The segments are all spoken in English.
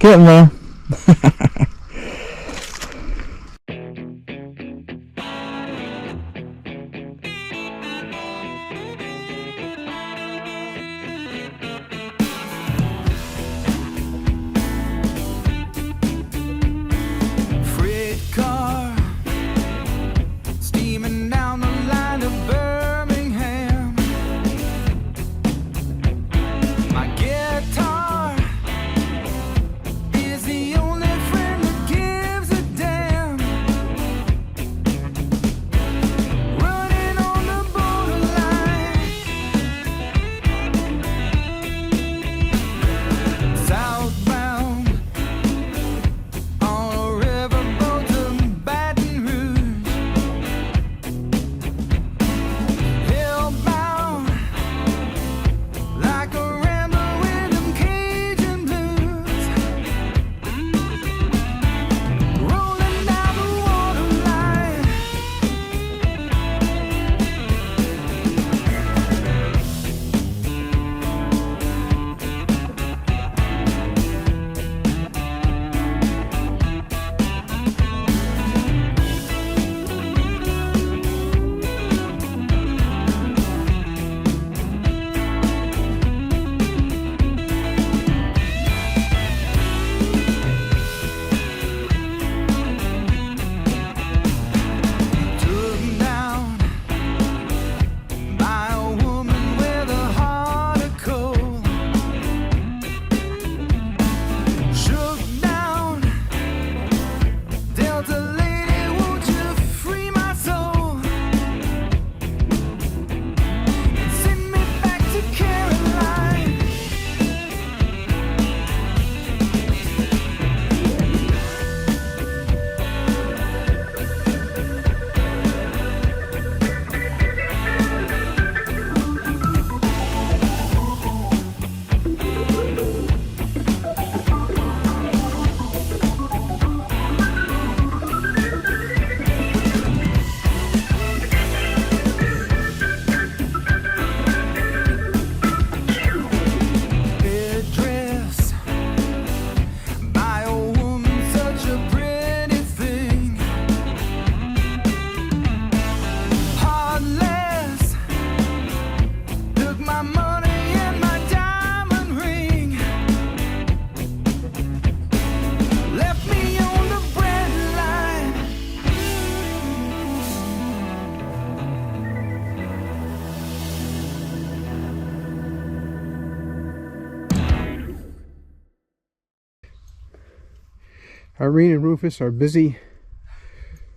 Getting there. Irene and Rufus are busy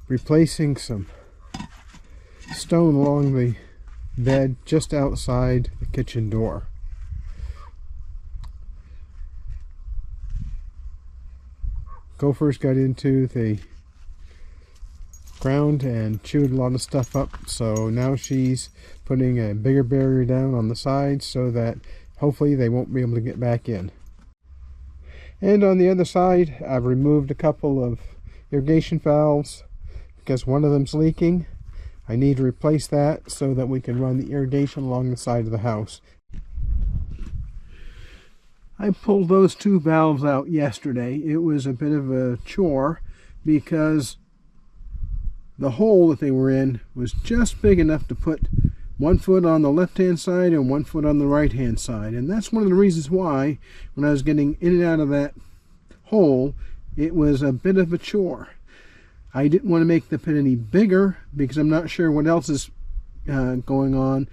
replacing some stone along the bed just outside the kitchen door. Gophers got into the ground and chewed a lot of stuff up, so now she's putting a bigger barrier down on the sides so that hopefully they won't be able to get back in. And on the other side, I've removed a couple of irrigation valves because one of them's leaking. I need to replace that so that we can run the irrigation along the side of the house. I pulled those two valves out yesterday. It was a bit of a chore because the hole that they were in was just big enough to put 1 foot on the left hand side and 1 foot on the right hand side, and that's one of the reasons why when I was getting in and out of that hole it was a bit of a chore. I didn't want to make the pit any bigger because I'm not sure what else is going on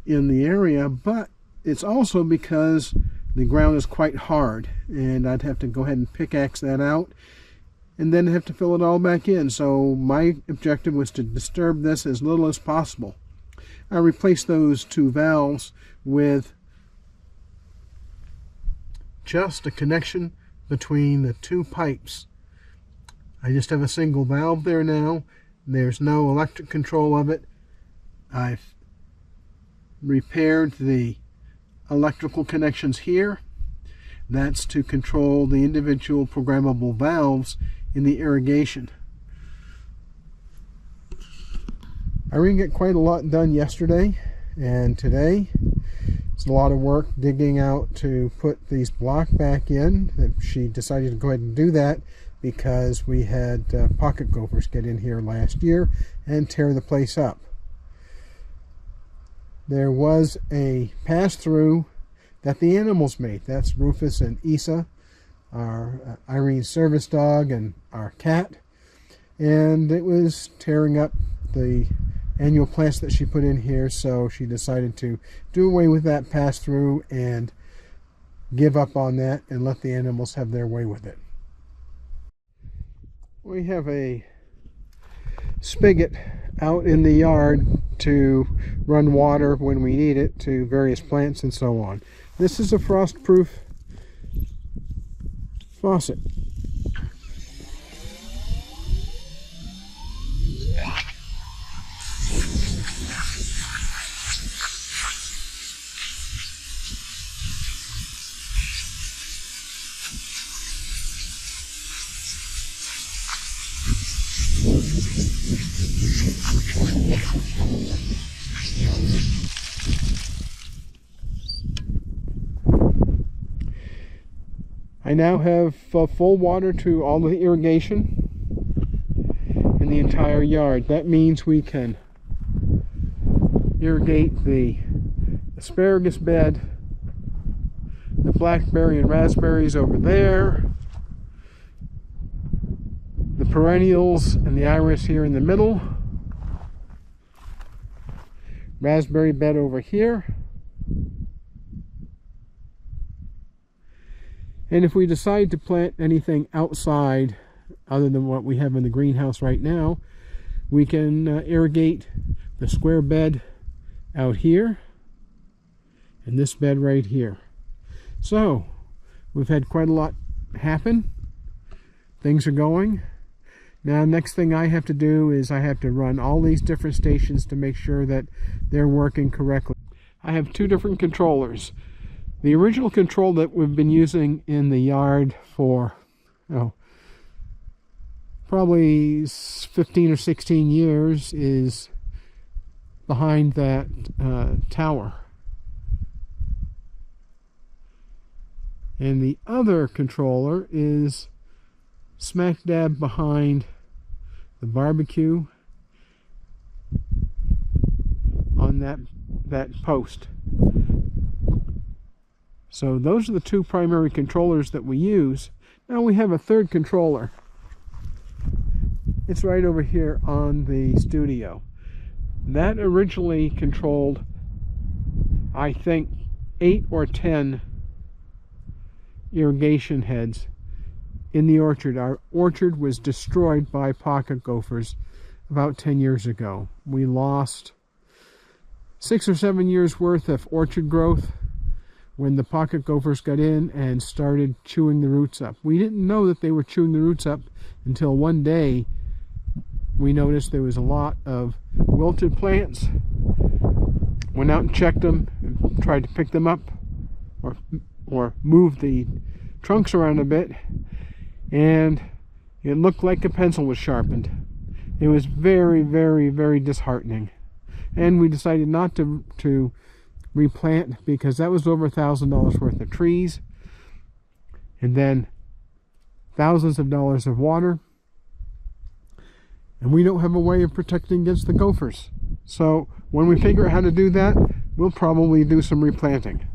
in the area, but it's also because the ground is quite hard and I'd have to go ahead and pickaxe that out and then have to fill it all back in. So my objective was to disturb this as little as possible. I replaced those two valves with just a connection between the two pipes. I just have a single valve there now. There's no electric control of it. I've repaired the electrical connections here. That's to control the individual programmable valves in the irrigation. I didn't get quite a lot done yesterday, and today It's a lot of work digging out to put these blocks back in. She decided to go ahead and do that because we had pocket gophers get in here last year and tear the place up. There was a pass-through that the animals made. That's Rufus and Isa, our Irene's service dog, and our cat. And it was tearing up the annual plants that she put in here, so she decided to do away with that pass-through and give up on that and let the animals have their way with it. We have a spigot out in the yard to run water when we need it to various plants and so on. This is a frost-proof faucet. I now have full water to all the irrigation in the entire yard. That means we can irrigate the asparagus bed, the blackberry and raspberries over there, the perennials and the iris here in the middle, raspberry bed over here. And if we decide to plant anything outside other than what we have in the greenhouse right now, we can irrigate the square bed out here and this bed right here. So we've had quite a lot happen. Things are going. Now, next thing I have to do is I have to run all these different stations to make sure that they're working correctly. I have two different controllers. The original control that we've been using in the yard for probably 15 or 16 years is behind that tower. And the other controller is smack dab behind the barbecue on that post. So those are the two primary controllers that we use. Now we have a third controller. It's right over here on the studio. That originally controlled, I think, 8 or 10 irrigation heads in the orchard. Our orchard was destroyed by pocket gophers about 10 years ago. We lost 6 or 7 years worth of orchard growth when the pocket gophers got in and started chewing the roots up. We didn't know that they were chewing the roots up until one day we noticed there was a lot of wilted plants. Went out and checked them and tried to pick them up or move the trunks around a bit, and it looked like a pencil was sharpened. It was very, very, very disheartening. And we decided not to replant because that was over $1,000 worth of trees and then thousands of dollars of water, and we don't have a way of protecting against the gophers. So when we figure out how to do that, we'll probably do some replanting.